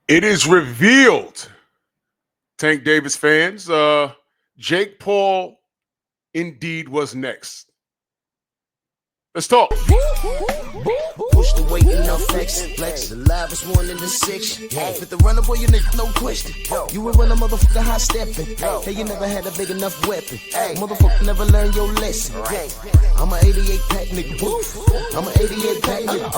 It is revealed, Tank Davis fans. Jake Paul indeed was next. Let's talk. Push the weight in no flex. Flex the livest one in the section. Fit the runner, boy, you nigga, no question. You will run a motherfucker high stepping. Hey, you never had a big enough weapon. Motherfucker never learned your lesson. I'm an 88 pack nigga. I'm an 88 pack nigga.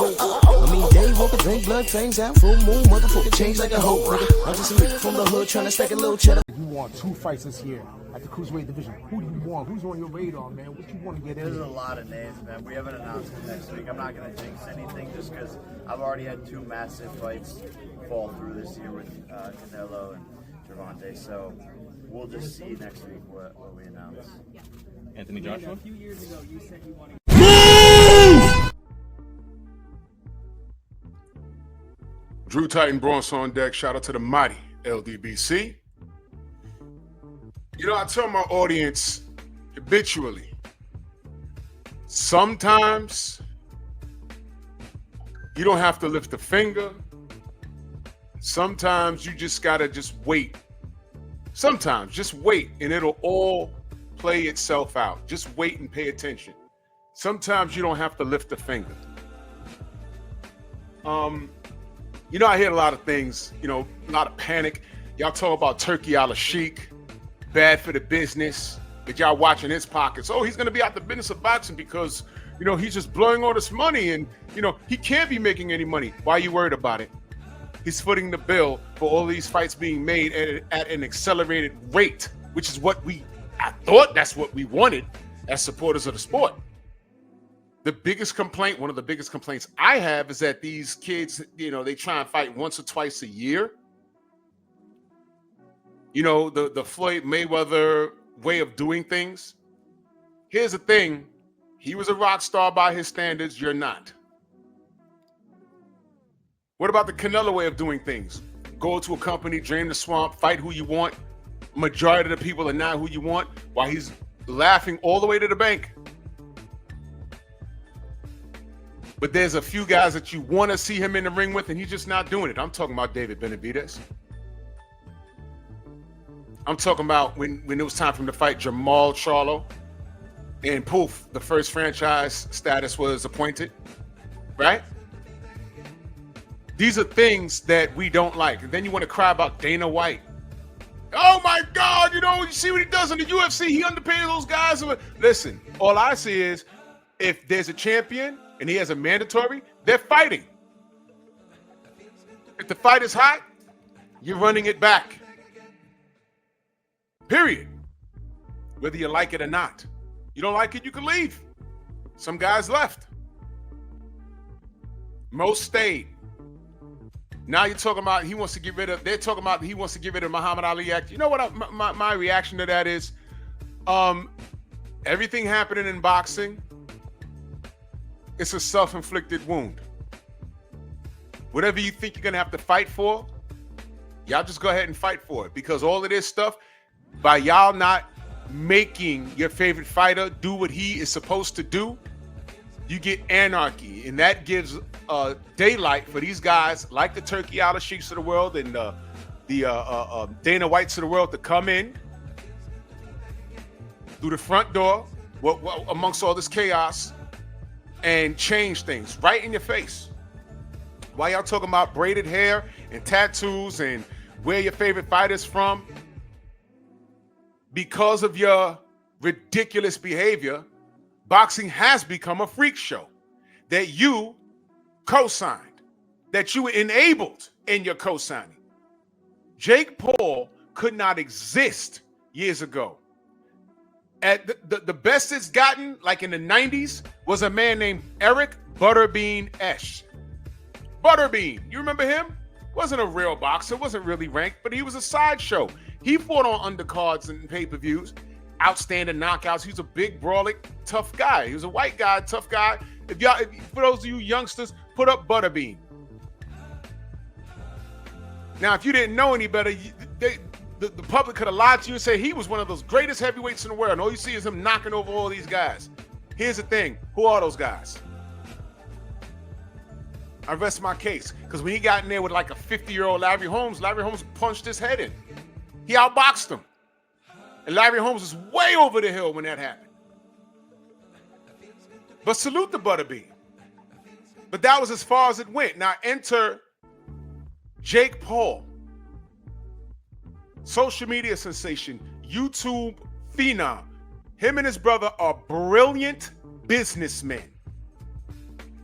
I mean, day walker, drink blood, fangs out, full moon, motherfucker change like a hoe. I'm just a nigga from the hood trying to stack a little cheddar. You want 2 fights this year at the cruiserweight division. Who do you want? Who's on your radar, man? What you want to get There's in? a lot of names, man. We haven't announced it next week. I'm not going to jinx anything just because I've already had 2 massive fights fall through this year with Canelo and Gervonta. So we'll just see next week what we announce. Anthony Joshua? A few years ago, you said you wanted. Drew Titan Bronx on deck. Shout out to the mighty LDBC. You know, I tell my audience habitually, sometimes you don't have to lift a finger. Sometimes you just gotta just wait. Sometimes just wait and it'll all play itself out. Just wait and pay attention. Sometimes you don't have to lift a finger. You know, I hear a lot of things, you know, a lot of panic. Y'all talk about Turkey Al-Sheikh, bad for the business. That y'all watching his pockets. Oh, he's going to be out the business of boxing because, you know, he's just blowing all this money and, you know, he can't be making any money. Why are you worried about it? He's footing the bill for all these fights being made at an accelerated rate, which is what I thought that's what we wanted as supporters of the sport. The biggest complaint, one of the biggest complaints I have is that these kids, you know, they try and fight once or twice a year. You know, the Floyd Mayweather way of doing things. Here's the thing. He was a rock star by his standards. You're not. What about the Canelo way of doing things? Go to a company, drain the swamp, fight who you want. Majority of the people are not who you want, while he's laughing all the way to the bank. But there's a few guys that you want to see him in the ring with, and he's just not doing it. I'm talking about David Benavidez. I'm talking about when it was time for him to fight Jamal Charlo, and poof, the first franchise status was appointed, right? These are things that we don't like. And then you want to cry about Dana White. Oh my God, you know, you see what he does in the UFC? He underpaid those guys. Listen, all I see is if there's a champion and he has a mandatory, they're fighting. If the fight is hot, you're running it back. Period. Whether you like it or not. You don't like it, you can leave. Some guys left. Most stayed. Now you're talking about he wants to get rid of, they're talking about he wants to get rid of Muhammad Ali Act. You know what my reaction to that is? Everything happening in boxing, it's a self-inflicted wound. Whatever you think you're gonna have to fight for, y'all just go ahead and fight for it. Because all of this stuff, by y'all not making your favorite fighter do what he is supposed to do, you get anarchy, and that gives daylight for these guys like the Turkey Al-Sheikhs of the world and the Dana Whites of the world to come in through the front door amongst all this chaos and change things right in your face. Why y'all talking about braided hair and tattoos and where your favorite fighter's from? Because of your ridiculous behavior, boxing has become a freak show that you co-signed, that you enabled in your co-signing. Jake Paul could not exist years ago. At the best it's gotten, like in the 90s, was a man named Eric Butterbean Esch. Butterbean, you remember him? Wasn't a real boxer, wasn't really ranked, but he was a sideshow. He fought on undercards and pay-per-views, outstanding knockouts. He's a big, brawling, tough guy. He was a white guy, tough guy. For those of you youngsters, put up Butterbean. Now, if you didn't know any better, the public could have lied to you and say he was one of those greatest heavyweights in the world. And all you see is him knocking over all these guys. Here's the thing. Who are those guys? I rest my case. Because when he got in there with like a 50-year-old Larry Holmes punched his head in. He outboxed him. And Larry Holmes was way over the hill when that happened. But salute the Butterbean. But that was as far as it went. Now enter Jake Paul. Social media sensation, YouTube phenom. Him and his brother are brilliant businessmen.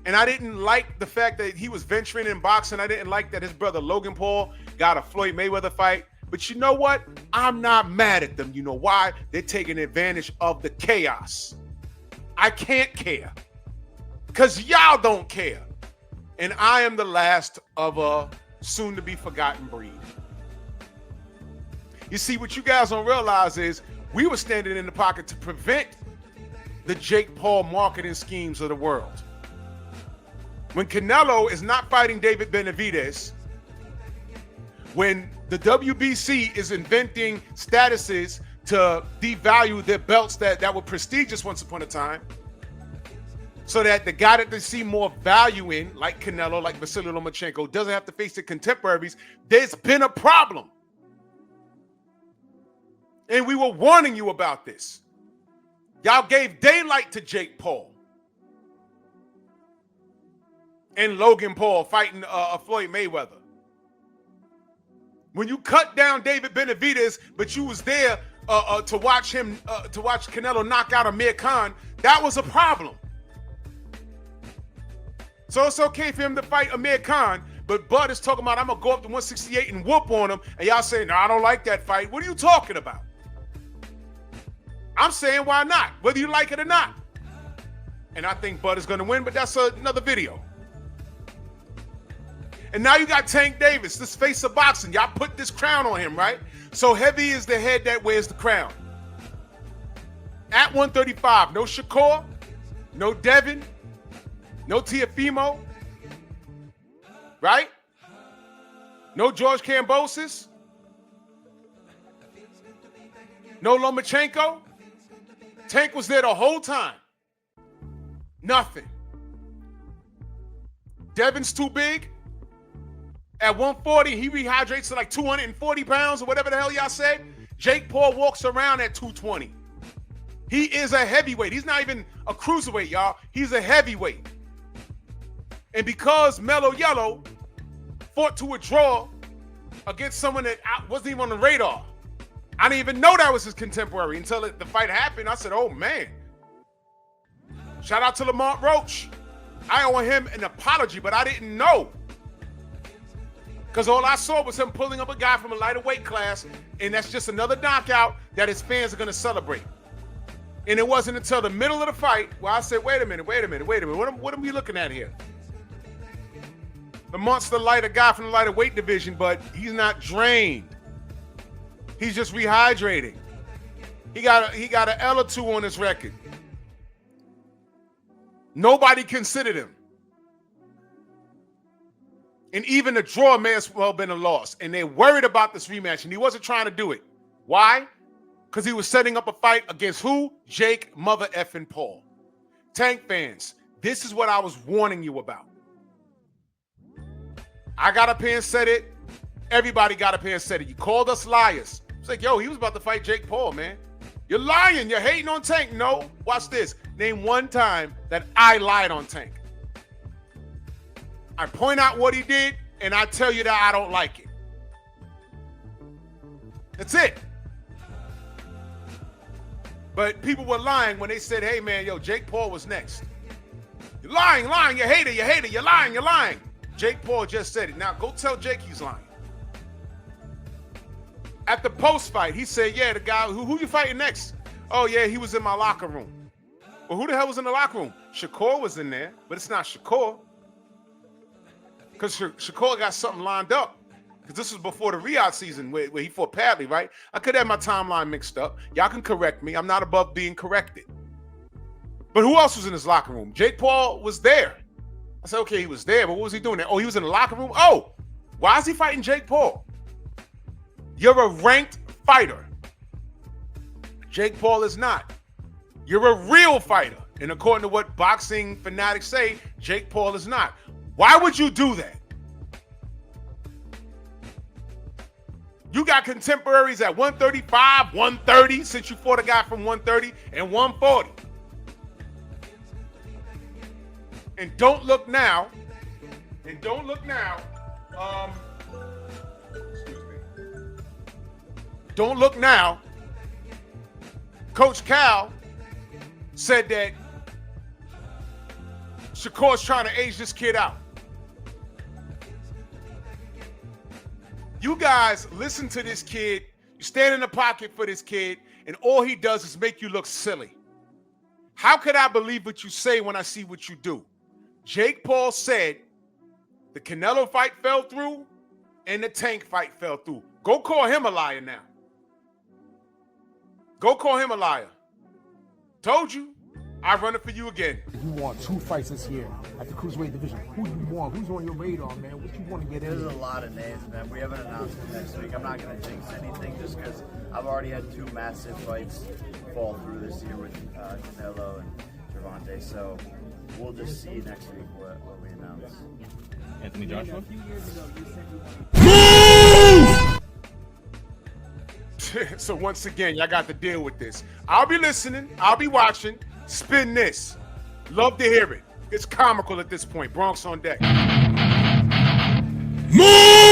And I didn't like the fact that he was venturing in boxing. I didn't like that his brother Logan Paul got a Floyd Mayweather fight. But you know what? I'm not mad at them. You know why? They're taking advantage of the chaos. I can't care. Because y'all don't care. And I am the last of a soon-to-be-forgotten breed. You see, what you guys don't realize is we were standing in the pocket to prevent the Jake Paul marketing schemes of the world. When Canelo is not fighting David Benavidez, when the WBC is inventing statuses to devalue their belts that were prestigious once upon a time, so that the guy that they see more value in, like Canelo, like Vasily Lomachenko, doesn't have to face the contemporaries, there's been a problem. And we were warning you about this. Y'all gave daylight to Jake Paul and Logan Paul fighting Floyd Mayweather. When you cut down David Benavidez, but you was there to watch Canelo knock out Amir Khan, that was a problem. So it's okay for him to fight Amir Khan, but Bud is talking about, I'm going to go up to 168 and whoop on him, and y'all saying, no, I don't like that fight. What are you talking about? I'm saying, why not? Whether you like it or not. And I think Bud is going to win, but that's another video. And now you got Tank Davis, this face of boxing. Y'all put this crown on him, right? So heavy is the head that wears the crown. At 135, no Shakur, no Devin, no Teofimo, right? No George Kambosos, no Lomachenko. Tank was there the whole time. Nothing. Devin's too big. At 140, he rehydrates to like 240 pounds or whatever the hell y'all say. Jake Paul walks around at 220. He is a heavyweight. He's not even a cruiserweight, y'all. He's a heavyweight. And because Mellow Yellow fought to a draw against someone that wasn't even on the radar, I didn't even know that was his contemporary until the fight happened. I said, oh, man. Shout out to Lamont Roach. I owe him an apology, but I didn't know. Because all I saw was him pulling up a guy from a lighter weight class, and that's just another knockout that his fans are going to celebrate. And it wasn't until the middle of the fight where I said, wait a minute. What are we looking at here? Lamont's the lighter guy from the lighter weight division, but he's not drained. He's just rehydrating. He got an L or two on his record. Nobody considered him. And even the draw may as well have been a loss. And they're worried about this rematch, and he wasn't trying to do it. Why? Because he was setting up a fight against who? Jake mother effing Paul. Tank fans, this is what I was warning you about. I got up here and said it. Everybody got up here and said it. You called us liars. It's like, yo, he was about to fight Jake Paul, man. You're lying. You're hating on Tank. No. Watch this. Name one time that I lied on Tank. I point out what he did, and I tell you that I don't like it. That's it. But people were lying when they said, hey, man, yo, Jake Paul was next. You're lying, you hater, you're lying. Jake Paul just said it. Now, go tell Jake he's lying. At the post-fight, he said, yeah, the guy, who you fighting next? Oh, yeah, he was in my locker room. Well, who the hell was in the locker room? Shakur was in there, but it's not Shakur. Because Shakur got something lined up. Because this was before the Riyadh season where he fought Padley, right? I could have my timeline mixed up. Y'all can correct me. I'm not above being corrected. But who else was in his locker room? Jake Paul was there. I said, okay, he was there, but what was he doing there? Oh, he was in the locker room? Oh, why is he fighting Jake Paul? You're a ranked fighter. Jake Paul is not. You're a real fighter. And according to what boxing fanatics say, Jake Paul is not. Why would you do that? You got contemporaries at 135, 130, since you fought a guy from 130, and 140. And don't look now. Excuse me. Don't look now. Coach Cal said that Shakur's trying to age this kid out. You guys listen to this kid, you stand in the pocket for this kid, and all he does is make you look silly. How could I believe what you say when I see what you do? Jake Paul said the Canelo fight fell through and the Tank fight fell through. Go call him a liar now. Go call him a liar. Told you, I run it for you again. You won 2 fights this year at the cruiserweight division. Who do you want? Who's on your radar, man? What you want to get There's in? a lot of names, man. We haven't announced it next week. I'm not going to jinx anything just because I've already had 2 massive fights fall through this year with Canelo and Gervonta. So we'll just see next week what we announce. Anthony Joshua? A few years ago, you said you wanted So once again, y'all got to deal with this. I'll be listening. I'll be watching. Spin this. Love to hear it. It's comical at this point. Bronx on deck. Move!